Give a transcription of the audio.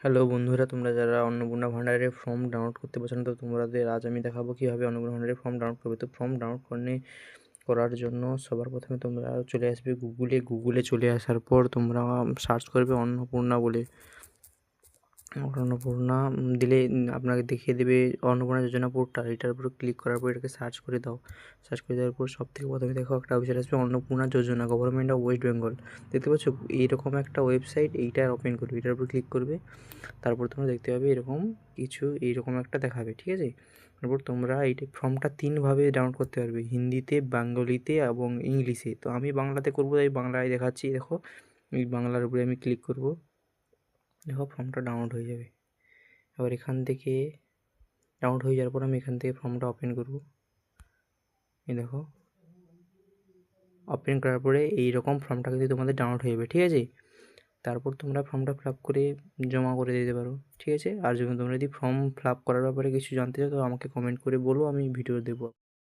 Hello বন্ধুরা, তোমরা যারা অন্নপূর্ণা ভান্ডারের ফর্ম ডাউনলোড করতে পারছো না, তো তোমাদের আজ আমি দেখাবো কীভাবে অন্নপূর্ণা ভান্ডারের ফর্ম ডাউনলোড করবে। তো ফর্ম ডাউনলোড করার জন্য সবার প্রথমে তোমরা চলে আসবে গুগলে চলে আসার পর তোমরা সার্চ করবে অন্নপূর্ণা বলে। অন্নপূর্ণা দিলে আপনাকে দেখিয়ে দেবে অন্নপূর্ণা যোজনা পোর্টাল। এটার উপর ক্লিক করার পর এটাকে সার্চ করে দাও। সার্চ করে দেওয়ার পর সবথেকে প্রথমে দেখো একটা ওয়েবসাইট আসবে, অন্নপূর্ণা যোজনা, গভর্নমেন্ট অফ ওয়েস্ট বেঙ্গল। দেখতে পাচ্ছ এইরকম একটা ওয়েবসাইট, এইটা ওপেন করবে, এটার উপর ক্লিক করবে। তারপর তোমরা দেখতে পাবে এরকম কিছু, এইরকম একটা দেখাবে, ঠিক আছে। তারপর তোমরা এইটা ফর্মটা তিনভাবে ডাউনলোড করতে পারবে, হিন্দিতে, বেঙ্গলিতে এবং ইংলিশে। তো আমি বাংলাতে করবো, তাই বাংলায় দেখাচ্ছি। দেখো এই বাংলার উপরে আমি ক্লিক করব, দেখো ফর্মটা ডাউনলোড হয়ে যাবে। এবার এখান থেকে ডাউনলোড হয়ে যাওয়ার পর আমি এখান থেকে ফর্মটা ওপেন করব। এই দেখো ওপেন করার পরে এইরকম ফর্মটা কিন্তু তোমাদের ডাউনলোড হয়ে যাবে, ঠিক আছে। তারপর তোমরা ফর্মটা ফিল আপ করে জমা করে দিতে পারো, ঠিক আছে। আর যখন তোমরা যদি ফর্ম ফিল আপ করার ব্যাপারে কিছু জানতে চাও তো আমাকে কমেন্ট করে বলো, আমি ভিডিও দেবো।